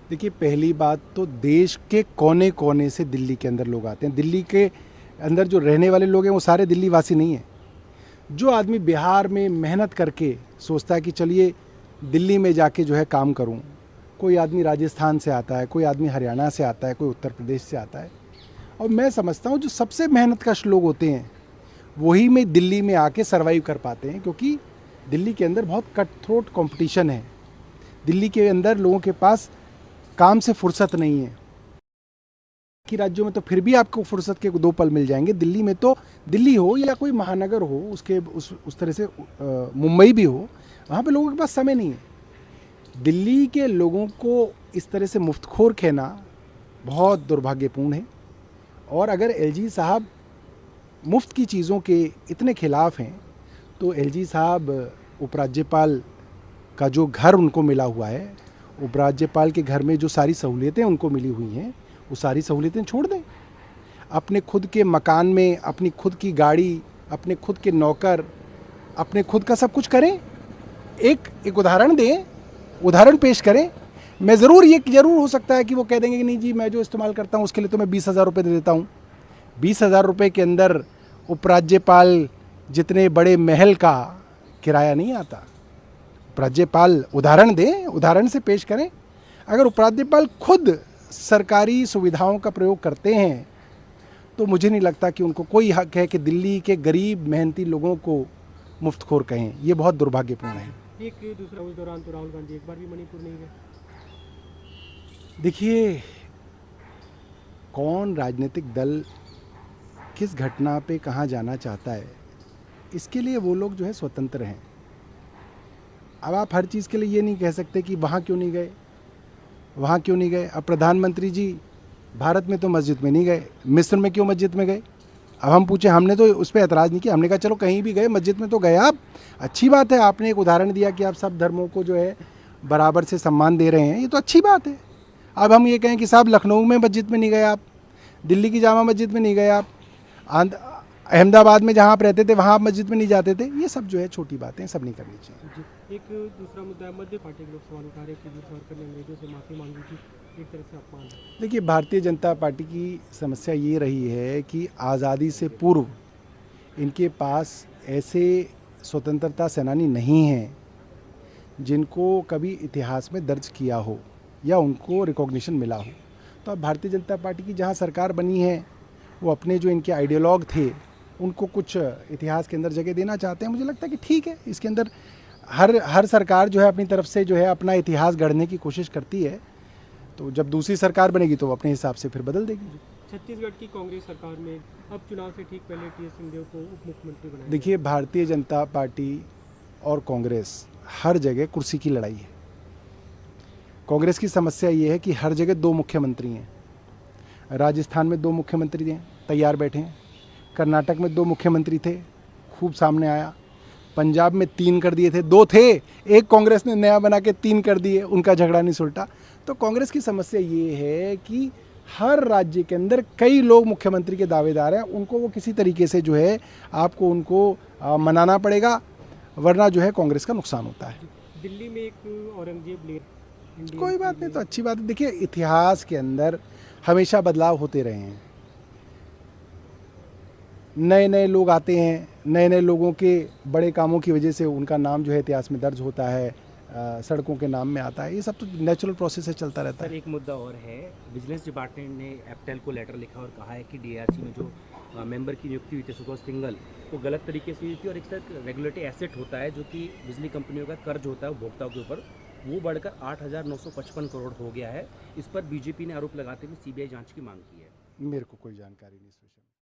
देखिए, पहली बात तो देश के कोने कोने से दिल्ली के अंदर लोग आते हैं। दिल्ली के अंदर जो रहने वाले लोग हैं वो सारे दिल्ली वासी नहीं हैं। जो आदमी बिहार में मेहनत करके सोचता है कि चलिए दिल्ली में जाके जो है काम करूं, कोई आदमी राजस्थान से आता है, कोई आदमी हरियाणा से आता है, कोई उत्तर प्रदेश से आता है। और मैं समझता हूं जो सबसे मेहनतकश लोग होते हैं वही में दिल्ली में आके सर्वाइव कर पाते हैं, क्योंकि दिल्ली के अंदर बहुत कट थ्रोट कॉम्पिटिशन है। दिल्ली के अंदर लोगों के पास काम से फुर्सत नहीं है। कि राज्यों में तो फिर भी आपको फुर्सत के दो पल मिल जाएंगे। दिल्ली में तो, दिल्ली हो या कोई महानगर हो, उसके उस तरह से मुंबई भी हो, वहाँ पे लोगों के पास समय नहीं है। दिल्ली के लोगों को इस तरह से मुफ्तखोर कहना बहुत दुर्भाग्यपूर्ण है। और अगर एलजी साहब मुफ्त की चीज़ों के इतने खिलाफ हैं तो एलजी साहब उपराज्यपाल का जो घर उनको मिला हुआ है, उपराज्यपाल के घर में जो सारी सहूलियतें उनको मिली हुई हैं, वो सारी सहूलियतें छोड़ दें। अपने खुद के मकान में अपनी खुद की गाड़ी, अपने खुद के नौकर, अपने खुद का सब कुछ करें। एक उदाहरण दें, उदाहरण पेश करें। मैं ज़रूर हो सकता है कि वो कह देंगे कि नहीं जी, मैं जो इस्तेमाल करता हूँ उसके लिए तो मैं 20,000 रुपये दे देता हूँ। 20,000 रुपये के अंदर उपराज्यपाल जितने बड़े महल का किराया नहीं आता। उपराज्यपाल उदाहरण दें, उदाहरण से पेश करें। अगर उपराज्यपाल खुद सरकारी सुविधाओं का प्रयोग करते हैं तो मुझे नहीं लगता कि उनको कोई हक है कि दिल्ली के गरीब मेहनती लोगों को मुफ्तखोर कहें। ये बहुत दुर्भाग्यपूर्ण है। एक दूसरा, उस दौरान तो राहुल गांधी एक बार भी मणिपुर नहीं गए। देखिए, कौन राजनीतिक दल किस घटना पे कहाँ जाना चाहता है, इसके लिए वो लोग जो है स्वतंत्र हैं। अब आप हर चीज़ के लिए ये नहीं कह सकते कि वहाँ क्यों नहीं गए, वहाँ क्यों नहीं गए। अब प्रधानमंत्री जी भारत में तो मस्जिद में नहीं गए, मिस्र में क्यों मस्जिद में गए। अब हम पूछे, हमने तो उस पर एतराज़ नहीं किया। हमने कहा चलो कहीं भी गए, मस्जिद में तो गए आप, अच्छी बात है। आपने एक उदाहरण दिया कि आप सब धर्मों को जो है बराबर से सम्मान दे रहे हैं, ये तो अच्छी बात है। अब हम ये कहें कि साहब लखनऊ में मस्जिद में नहीं गए आप, दिल्ली की जामा मस्जिद में नहीं गए आप, अहमदाबाद में जहाँ आप रहते थे वहाँ आप मस्जिद में नहीं जाते थे, ये सब जो है छोटी बातें, सब नहीं करनी चाहिए। एक दूसरा मुद्दा है, मध्य पार्टी के लोग सवाल उठा रहे कि सावरकर ने अंग्रेजों से माफ़ी मांगी थी, एक तरह से अपमान है। देखिए, भारतीय जनता पार्टी की समस्या ये रही है कि आज़ादी से पूर्व इनके पास ऐसे स्वतंत्रता सेनानी नहीं हैं जिनको कभी इतिहास में दर्ज किया हो या उनको रिकॉग्निशन मिला हो। तो अब भारतीय जनता पार्टी की जहाँ सरकार बनी है, वो अपने जो इनके आइडियोलॉग थे उनको कुछ इतिहास के अंदर जगह देना चाहते हैं। मुझे लगता है कि ठीक है, इसके अंदर हर सरकार जो है अपनी तरफ से जो है अपना इतिहास गढ़ने की कोशिश करती है। तो जब दूसरी सरकार बनेगी तो वो अपने हिसाब से फिर बदल देगी। छत्तीसगढ़ की कांग्रेस सरकार में अब चुनाव से ठीक पहले टी.एस. सिंहदेव को उप मुख्यमंत्री बनाया। देखिए, भारतीय जनता पार्टी और कांग्रेस हर जगह कुर्सी की लड़ाई है। कांग्रेस की समस्या ये है कि हर जगह दो मुख्यमंत्री हैं। राजस्थान में दो मुख्यमंत्री हैं, तैयार बैठे हैं। कर्नाटक में दो मुख्यमंत्री थे, खूब सामने आया। पंजाब में 3 कर दिए थे, 2 थे, एक कांग्रेस ने नया बना के 3 कर दिए, उनका झगड़ा नहीं सुलटा। तो कांग्रेस की समस्या ये है कि हर राज्य के अंदर कई लोग मुख्यमंत्री के दावेदार हैं, उनको वो किसी तरीके से जो है आपको उनको मनाना पड़ेगा, वरना जो है कांग्रेस का नुकसान होता है। दिल्ली में एक औरंगजेब ले, कोई बात नहीं, तो अच्छी बात है। देखिए, इतिहास के अंदर हमेशा बदलाव होते रहे हैं। नए नए लोग आते हैं, नए नए लोगों के बड़े कामों की वजह से उनका नाम जो है इतिहास में दर्ज होता है, सड़कों के नाम में आता है। ये सब तो नेचुरल प्रोसेस से चलता रहता है। सर, एक मुद्दा और है, विजिलेंस डिपार्टमेंट ने एप्टेल को लेटर लिखा और कहा है कि डीआरसी में जो मेंबर की नियुक्ति हुई थी सुभाष सिंघल, वो गलत तरीके से हुई थी और एक तरह रेगुलेटरी एसेट होता है जो कि बिजली कंपनियों का कर्ज होता है उपभोक्ताओं के ऊपर, वो बढ़कर 8,955 करोड़ हो गया है। इस पर बीजेपी ने आरोप लगाते हुए सीबीआई जांच की मांग की है। मेरे को कोई जानकारी नहीं इस विषय में।